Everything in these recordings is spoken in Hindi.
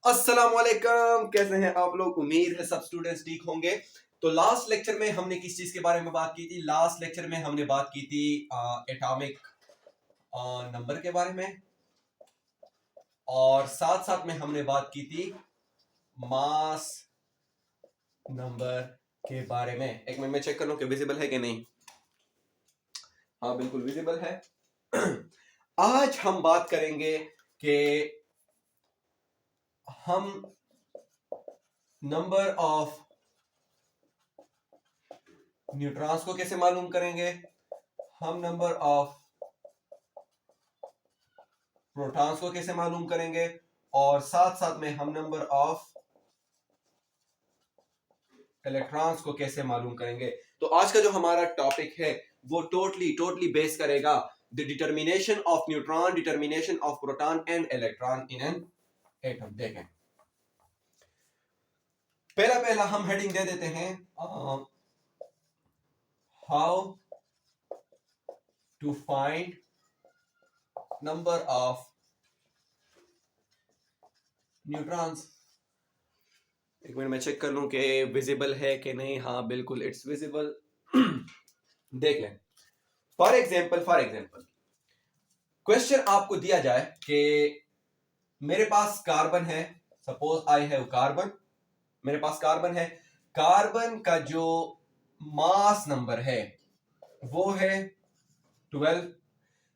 अस्सलामुअलैकुम, कैसे हैं आप लोग। उम्मीद है सब स्टूडेंट्स ठीक होंगे। तो लास्ट लेक्चर में हमने किस चीज के बारे में बात की थी? लास्ट लेक्चर में हमने बात की थी एटॉमिक नंबर के बारे में, और साथ साथ में हमने बात की थी मास नंबर के बारे में। एक मिनट में चेक कर लूं कि विजिबल है कि नहीं। हाँ, बिल्कुल विजिबल है। आज हम बात करेंगे कि हम नंबर ऑफ न्यूट्रॉन्स को कैसे मालूम करेंगे, हम नंबर ऑफ प्रोटॉन्स को कैसे मालूम करेंगे, और साथ साथ में हम नंबर ऑफ इलेक्ट्रॉन्स को कैसे मालूम करेंगे। तो आज का जो हमारा टॉपिक है वो टोटली बेस करेगा the determination of neutron, determination of proton and electron in an atom. देखें, पहला हम हेडिंग दे देते हैं how to find number of neutrons. एक मिनट में चेक कर लूं कि विजिबल है कि नहीं। हाँ बिल्कुल, इट्स विजिबल। देख लें, फॉर एग्जाम्पल क्वेश्चन आपको दिया जाए कि मेरे पास कार्बन है, सपोज आई हैव कार्बन, मेरे पास कार्बन है, कार्बन का जो मास नंबर है वो है 12।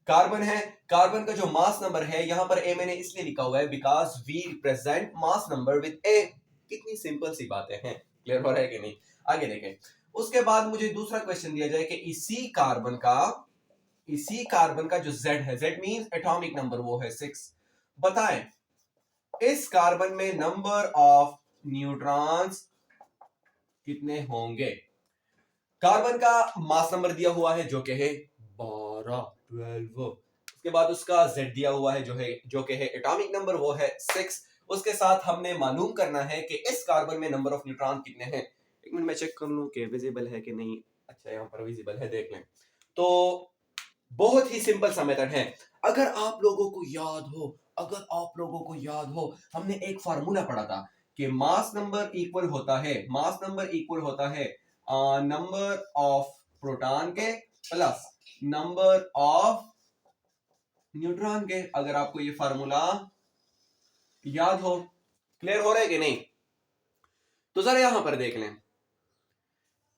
कार्बन है, कार्बन का जो मास नंबर है यहां पर ए मैंने इसलिए लिखा हुआ है because we represent mass number with A. कितनी सिंपल सी बातें हैं, क्लियर हो रहा है कि नहीं। आगे देखें, उसके बाद मुझे दूसरा क्वेश्चन दिया जाए कि इसी कार्बन का जो Z है, Z मींस एटॉमिक नंबर, वो है 6। बताएं इस कार्बन में नंबर ऑफ न्यूट्रॉन्स कितने होंगे। कार्बन का मास नंबर दिया हुआ है जो कि है 12। उसके बाद उसका Z दिया हुआ है जो कि है एटॉमिक नंबर, वो है 6। उसके साथ हमने मालूम करना है कि इस कार्बन में नंबर ऑफ न्यूट्रॉन कितने हैं। एक मिनट में चेक कर लूं कि विजिबल है कि नहीं। अच्छा, यहां पर विजिबल है, देख लें। तो बहुत ही सिंपल सा मेथड है। अगर आप लोगों को याद हो, हमने एक फार्मूला पढ़ा था कि मास नंबर इक्वल होता है नंबर ऑफ प्रोटॉन के प्लस नंबर ऑफ न्यूट्रॉन के। अगर आपको ये फार्मूला याद हो, क्लियर हो रहा है कि नहीं। तो जरा यहां पर देख लें,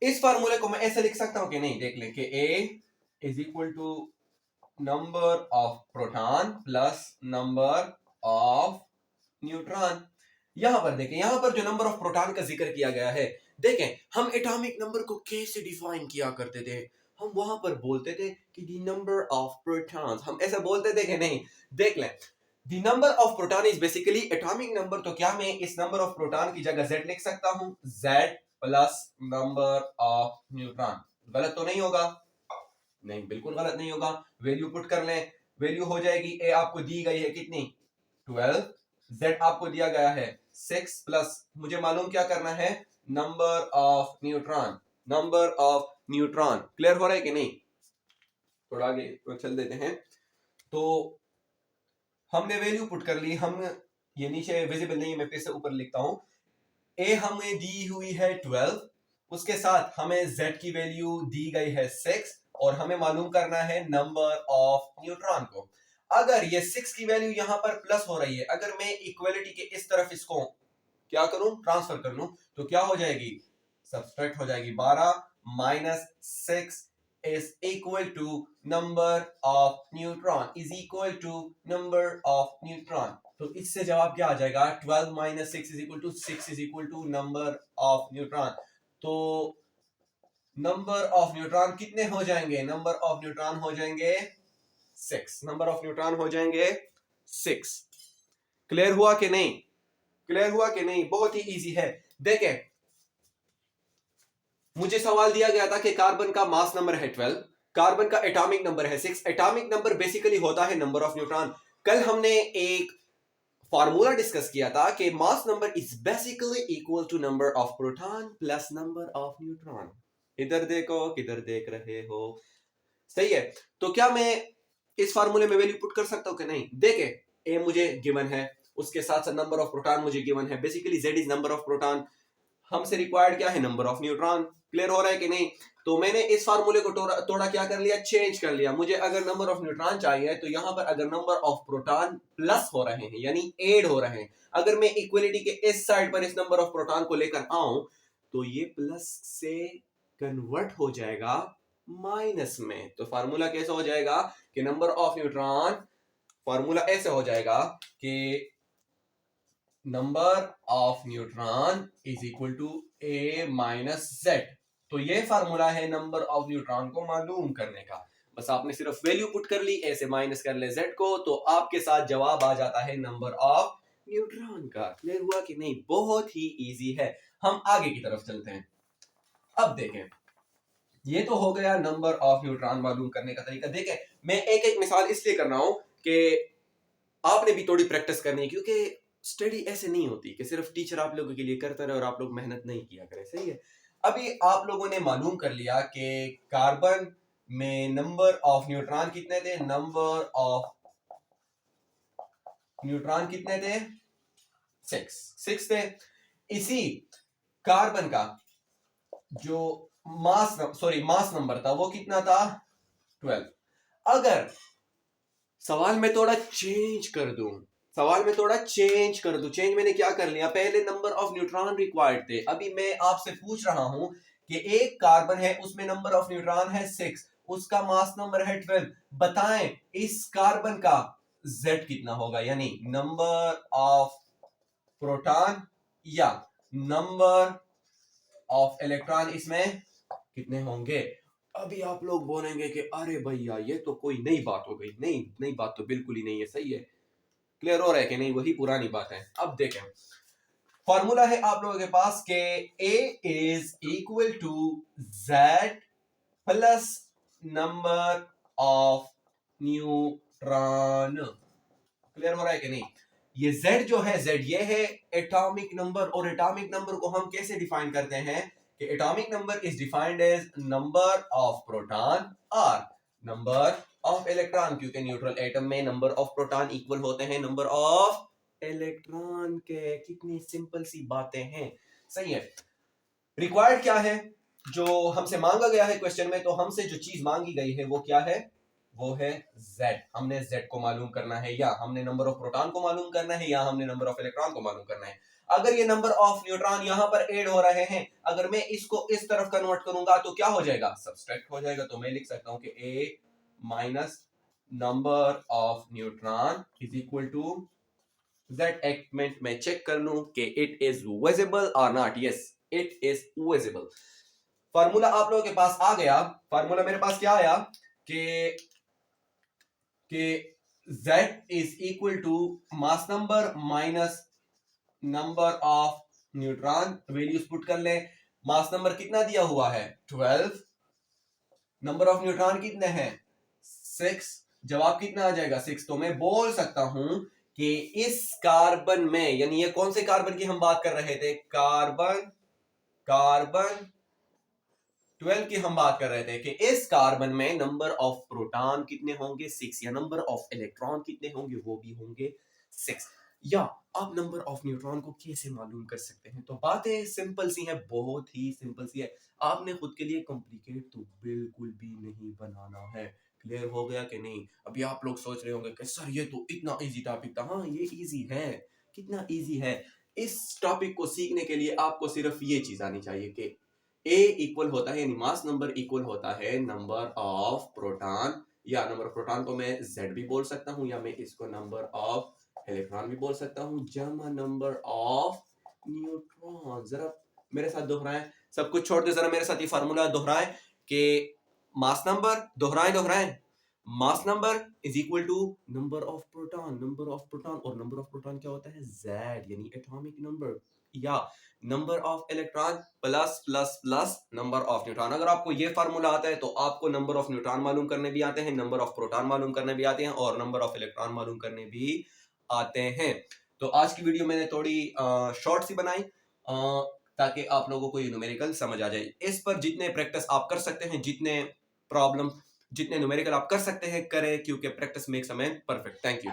इस फार्मूले को मैं ऐसे लिख सकता हूं कि नहीं। देख लें कि A is equal to number of proton plus number of neutron. यहां पर देखें, यहां पर जो नंबर ऑफ प्रोटॉन का जिक्र किया गया है, देखें हम एटॉमिक नंबर को कैसे डिफाइन किया करते थे। हम वहां पर बोलते थे कि द नंबर ऑफ प्रोटॉन्स, हम ऐसे बोलते थे कि नहीं। देख लें, the number of proton is basically atomic number. तो क्या मैं इस नंबर ऑफ प्रोटॉन की जगह Z लिख सकता हूं, Z plus number of neutron. गलत तो नहीं होगा? नहीं, बिल्कुल गलत नहीं होगा। वैल्यू पुट कर लें, वैल्यू हो जाएगी, ए आपको दी गई है कितनी, 12, Z आपको दिया गया है 6, प्लस मुझे मालूम क्या करना है, नंबर ऑफ न्यूट्रॉन। क्लियर हो रहा है कि नहीं। थोड़ा आगे चल देते हैं। तो हमने वैल्यू पुट कर ली, हम ये नीचे विजिबल नहीं है, मैं फिर से ऊपर लिखता हूं। ए हमें दी हुई है 12, उसके साथ हमें Z की वैल्यू दी गई है 6, और हमें मालूम करना है नंबर ऑफ न्यूट्रॉन को। अगर ये 6 की वैल्यू यहां पर प्लस हो रही है, अगर मैं इक्वलिटी के इस तरफ इसको क्या करूं, ट्रांसफर कर लूं, तो क्या हो जाएगी, सब्सट्रैक्ट हो जाएगी। 12 minus 6 is equal to number of neutron, is equal to number of neutron. तो इससे जवाब क्या आ जाएगा, 12 minus 6 is equal to number of neutron. तो नंबर ऑफ न्यूट्रॉन कितने हो जाएंगे, नंबर ऑफ न्यूट्रॉन हो जाएंगे 6, नंबर ऑफ न्यूट्रॉन हो जाएंगे 6। क्लियर हुआ कि नहीं, बहुत ही इजी है। देखें, मुझे सवाल दिया गया था कि कार्बन का मास नंबर है 12, कार्बन का एटॉमिक नंबर है 6। एटॉमिक नंबर बेसिकली होता है नंबर ऑफ न्यूट्रॉन। कल हमने एक फार्मूला डिस्कस किया था कि mass number is basically equal to number of proton plus number of neutron. इधर देखो, किधर देख रहे हो, सही है। तो क्या मैं इस फार्मूले में वैल्यू पुट कर सकता हूं कि नहीं। देखें, ए मुझे गिवन है, उसके साथ साथ नंबर ऑफ प्रोटॉन मुझे गिवन है। Basically Z is number of proton, हमसे रिक्वायर्ड क्या है, नंबर ऑफ न्यूट्रॉन। क्लियर हो रहा है कि नहीं? तो मैंने इस फार्मूले को थोड़ा क्या कर लिया, चेंज कर लिया। मुझे अगर नंबर ऑफ न्यूट्रॉन चाहिए तो यहाँ पर अगर नंबर ऑफ प्रोटॉन प्लस हो रहे हैं यानी ऐड हो रहे हैं, अगर मैं इक्वलिटी के इस साइड पर इस नंबर ऑफ प्रोटॉन को लेकर आऊं तो ये प्लस से कन्वर्ट हो जाएगा माइनस में। तो फार्मूला कैसे हो जाएगा कि नंबर ऑफ न्यूट्रॉन, फार्मूला ऐसे हो जाएगा कि number of neutron is equal to A minus Z। तो ये फार्मूला है नंबर ऑफ न्यूट्रॉन को मालूम करने का। बस आपने सिर्फ वैल्यू पुट कर ली, A से माइनस कर ले Z को, तो आपके साथ जवाब आ जाता है नंबर ऑफ न्यूट्रॉन का। क्लियर हुआ कि नहीं? बहुत ही इजी है। हम आगे की तरफ चलते हैं। अब देखें, ये तो हो गया नंबर ऑफ न्यूट्रॉन मालूम करने का तरीका। देखें, मैं एक एक मिसाल इसलिए कर रहा हूं कि आपने भी थोड़ी प्रैक्टिस करनी है, क्योंकि स्टडी ऐसे नहीं होती कि सिर्फ टीचर आप लोगों के लिए करता रहे और आप लोग मेहनत नहीं किया करें। सही है? अभी आप लोगों ने मालूम कर लिया कि कार्बन में नंबर ऑफ न्यूट्रॉन कितने थे, नंबर ऑफ न्यूट्रॉन कितने थे, 6 थे। इसी कार्बन का जो मास नंबर था वो कितना था, 12। अगर सवाल में थोड़ा चेंज कर दूं, चेंज मैंने क्या कर लिया, पहले नंबर ऑफ न्यूट्रॉन रिक्वायर्ड थे, अभी मैं आपसे पूछ रहा हूं कि एक कार्बन है उसमें नंबर ऑफ न्यूट्रॉन है 6, उसका मास नंबर है 12, बताएं इस कार्बन का Z कितना होगा, यानी नंबर ऑफ प्रोटॉन या नंबर ऑफ इलेक्ट्रॉन इसमें कितने होंगे। अभी आप लोग बोलेंगे कि अरे भैया ये तो कोई नई बात हो गई। नहीं, नई बात तो बिल्कुल ही नहीं है। सही है? क्लियर हो रहा है कि नहीं? वही पुरानी बात है। अब देखें, फॉर्मूला है आप लोगों के पास के A is equal to Z plus number of neutron. Clear हो रहा है कि नहीं? ये Z जो है, Z ये है एटॉमिक नंबर, और एटॉमिक नंबर को हम कैसे डिफाइन करते हैं कि atomic number is defined as number of proton और नंबर ऑफ इलेक्ट्रॉन, क्योंकि न्यूट्रल एटम में नंबर ऑफ प्रोटॉन इक्वल होते हैं नंबर ऑफ इलेक्ट्रॉन के। कितनी सिंपल सी बातें हैं। सही है? रिक्वायर्ड क्या है, जो हमसे मांगा गया है क्वेश्चन में, तो हमसे जो चीज मांगी गई है वो क्या है, वो है Z। हमने Z को मालूम करना है, या हमने नंबर ऑफ प्रोटॉन को मालूम करना है, या हमने नंबर ऑफ इलेक्ट्रॉन को मालूम करना है। अगर ये नंबर ऑफ न्यूट्रॉन यहां पर ऐड हो रहे हैं, अगर मैं इसको इस तरफ कन्वर्ट करूंगा तो क्या हो जाएगा, सब्सट्रैक्ट हो जाएगा। तो मैं लिख सकता हूं कि A minus number of neutron is equal to Z। एक मिनट में चेक कर लूं कि it is visible or not. Yes, it is visible. Formula आप लोगों के पास आ गया। फार्मूला मेरे पास क्या आया कि Z is equal to mass number minus number of neutron. Values put कर ले। मास नंबर कितना दिया हुआ है, 12। नंबर ऑफ न्यूट्रॉन कितने हैं, 6। जवाब कितना आ जाएगा, 6। तो मैं बोल सकता हूं कि इस कार्बन में, यानी ये कौन से कार्बन की हम बात कर रहे थे, कार्बन 12 की हम बात कर रहे थे, कि इस कार्बन में नंबर ऑफ प्रोटॉन कितने होंगे, 6, या नंबर ऑफ इलेक्ट्रॉन कितने होंगे, वो भी होंगे 6। या आप नंबर ऑफ न्यूट्रॉन को कैसे मालूम कर सकते हैं, तो बातें सिंपल सी है, बहुत ही सिंपल सी है। आपने खुद के लिए कॉम्प्लिकेट तो बिल्कुल भी नहीं बनाना है। क्लियर हो गया कि नहीं? अभी आप लोग सोच रहे होंगे कि सर ये तो इतना इजी टॉपिक था। हाँ, ये इजी है। कितना इजी है? इस टॉपिक को सीखने के लिए आपको सिर्फ ये चीज आनी चाहिए कि A इक्वल होता है, यानी मास नंबर इक्वल होता है नंबर ऑफ प्रोटॉन, या नंबर ऑफ प्रोटॉन को मैं Z भी बोल सकता हूं, या मैं इसको नंबर ऑफ इलेक्ट्रॉन भी बोल सकता हूं, जमा नंबर ऑफ न्यूट्रॉन। जरा मेरे साथ दोहराएं, सब कुछ छोड़ दे, जरा मेरे साथ ये फार्मूला दोहराएं कि मास नंबर, दोहराएं mass number is equal to number of proton, और नंबर ऑफ प्रोटॉन क्या होता है, Z, यानी एटॉमिक नंबर, या number of electron plus plus plus number of neutron. अगर आपको ये फार्मूला आता है तो आपको नंबर ऑफ न्यूट्रॉन मालूम करने भी आते हैं, नंबर ऑफ प्रोटॉन मालूम करने भी आते हैं, और नंबर ऑफ इलेक्ट्रॉन मालूम करने भी आते हैं। तो आज की वीडियो मैंने थोड़ी शॉर्ट सी बनाई ताकि आप लोगों को ये न्यूमेरिकल समझ आ जाए। इस पर जितने प्रैक्टिस आप कर सकते हैं, जितने न्यूमेरिकल आप कर सकते हैं करें, क्योंकि practice makes a man perfect. Thank you.